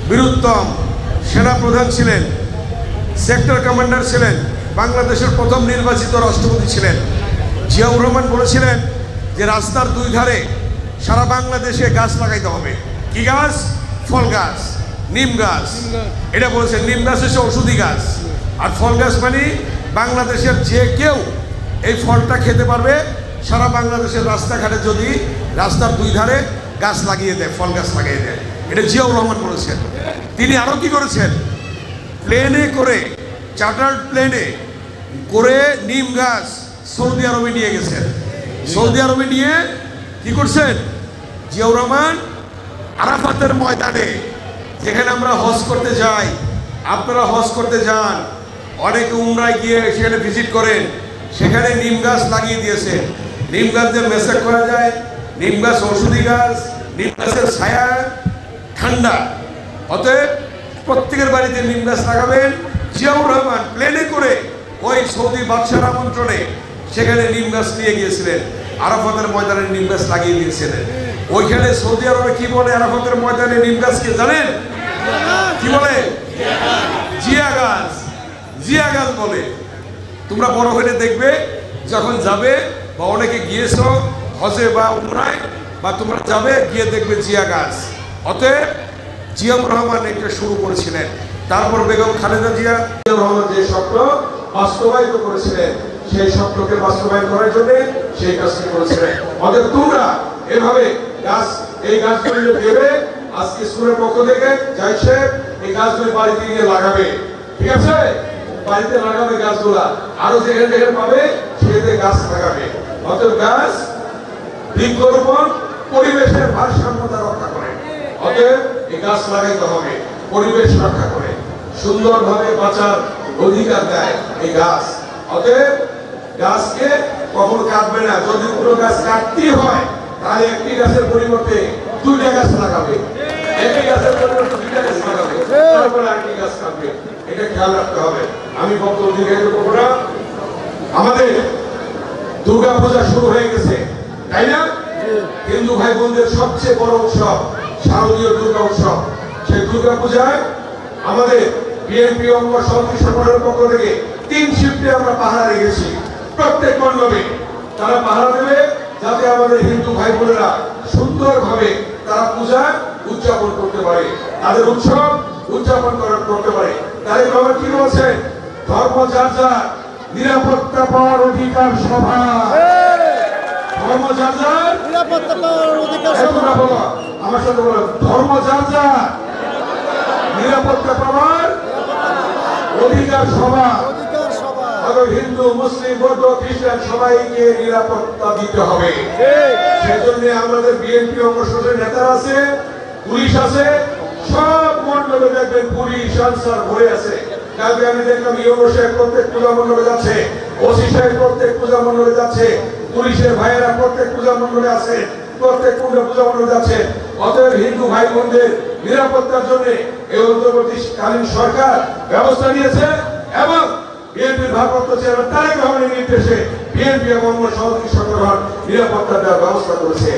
বীরুত্তম সেনাপ্রধান ছিলেন, sector commander ছিলেন, বাংলাদেশের প্রথম নির্বাচিত রাষ্ট্রপতি ছিলেন। জিয়াউর রহমান বলেছিলেন যে রাস্তার দুই ধারে সারা বাংলাদেশে গাছ লাগাইতে হবে। কি গাছ? ফল গাছ, নিম গাছ। এটা বলেছেন। নিম গাছ হচ্ছে ঔষধি গাছ, আর ফল গাছ মানে বাংলাদেশের যে কেউ এই ফলটা খেতে পারবে। সারা বাংলাদেশের রাস্তাঘাটে যদি রাস্তার দুই ধারে গাছ লাগিয়ে দেয়, ফল গাছ লাগিয়ে দেয়, এটা জিয়াউর রহমান বলেছেন। তিনি আরও কি করেছেন? প্লেনে করে, চার্টার্ড প্লেনে করে নিম গাছ সৌদি আরবে নিয়ে গেছেন। সৌদি আরবে নিয়ে কি করছেন? জিয়াউর রহমান আরাফাতের ময়দানে, যেখানে আমরা হজ করতে যাই, আপনারা হজ করতে যান, অনেকে উমরায় গিয়ে সেখানে ভিজিট করেন, সেখানে নিম গাছ লাগিয়ে দিয়েছেন। নিম গাছ দিয়ে মেসেজ করা যায়। নিম গাছ ঔষধি গাছ, নিম গাছের ছায়া ঠান্ডা। অতএব প্রত্যেকের বাড়িতে নিম গাছ লাগাবেন। জিয়াউর রহমান প্লেনে করে ওই সৌদি বাদশার আমন্ত্রণে সেখানে নিম গাছ নিয়ে গিয়েছিলেন, আরাফাতের ময়দানে নিম গাছ লাগিয়ে দিয়েছিলেন। ওইখানে সৌদি আরবে কি বলে আরাফাতের ময়দানে নিম গাছকে জানেন? কি বলে? জিয়া গাছ। জিয়া গাছ বলে। তোমরা বড় হয়ে দেখবে, যখন যাবে বা অনেকে গিয়েছো হজে বা উমরায়, বা তোমরা যাবে গিয়ে দেখবে জিয়া গাছ। অতএব জিয়াউর রহমান এটা শুরু করেছিলেন। তারপর বেগম খালেদা জিয়া জিয়াউর রহমান যে স্বপ্ন বাস্তবায়িত করেছিলেন, সেই স্বপ্নকে বাস্তবায়ন করার জন্য সেই কাজটি করেছিলেন। অতএব তোমরা এভাবে গাছ, এই গাছগুলো দেবে। আজকে স্কুলের পক্ষ থেকে চাইছে এই গাছগুলি বাড়িতে গিয়ে লাগাবে। ঠিক আছে? বাড়িতে লাগাবে গাছগুলা, আরো যেখানে যেখানে পাবে সেখানে গাছ লাগাবে। অতএব গাছ বৃক্ষরোপণ পরিবেশের ভারসাম্যতা রক্ষা করে। অতএব এই গাছ লাগাইতে হবে, পরিবেশ রক্ষা করে, সুন্দরভাবে বাঁচার অধিকার দেয় এই গাছ। অতএব গাছকে কখনো কাটবে না। যদি কোনো গাছ কাটতেই হয় তাহলে একটি গাছের পরিবর্তে দুইটা গাছ লাগাবে, একটি গাছের পরিবর্তে দুইটা গাছ লাগাবে, তারপরে আরেকটি গাছ কাটবে। এটা খেয়াল রাখতে হবে। আমি বক্তব্য দীর্ঘায়িত করব না। আমাদের দুর্গা পূজা শুরু হয়ে গেছে, তাই না? হিন্দু ভাই বোনদের সবচেয়ে বড় উৎসব শারদীয় দুর্গা উৎসব। সেই দুর্গা পূজায় আমাদের বিএনপি অঙ্গ সমিতি সংগঠনের পক্ষ থেকে 3 শিফটে আমরা পাহারা রেখেছি। প্রত্যেক মণ্ডপে তারা পাহারা দেবে, যাতে আমাদের হিন্দু ভাই বোনেরা সুন্দরভাবে তারা পূজা উদযাপন করতে পারে, তাদের উৎসব উদযাপন করতে পারে। তাই বাবা কি বলছেন? ধর্ম যার যার, নিরাপত্তা পাওয়ার অধিকার সবার। ধর্ম যার যার, নিরাপত্তা পাওয়ার অধিকার সবার। আমার সাথে বলো, ধর্ম যার যার, নিরাপত্তা পাওয়ার অধিকার সবার। হিন্দু, মুসলিম, বৌদ্ধ, খ্রিস্টান সবাইকে নিরাপত্তা দিতে হবে। সেজন্য আমাদের বিএনপি অঙ্গ সংগঠনের নেতারা আছে, পুলিশ আছে, সব মণ্ডপে দেখবেন পুলিশ আনসার ভরে আছে। কালকে আমি দেখলাম ইউনো সাহেব প্রত্যেক পূজা মণ্ডপে যাচ্ছে, ওসি সাহেব প্রত্যেক পূজা মণ্ডপে যাচ্ছে, পুলিশের ভাইয়েরা প্রত্যেক পূজা মণ্ডপে আছে, প্রত্যেক পূজা মণ্ডপে যাচ্ছে। অতএব হিন্দু ভাই বোনদের নিরাপত্তার জন্য এই অন্তর্বর্তীকালীন সরকার ব্যবস্থা নিয়েছে এবং বিএনপির ভারপ্রাপ্ত চেয়ারম্যান তারেক রহমানের নির্দেশে বিএনপি এবং সহযোগী সংগঠন নিরাপত্তা দেওয়ার ব্যবস্থা করেছে।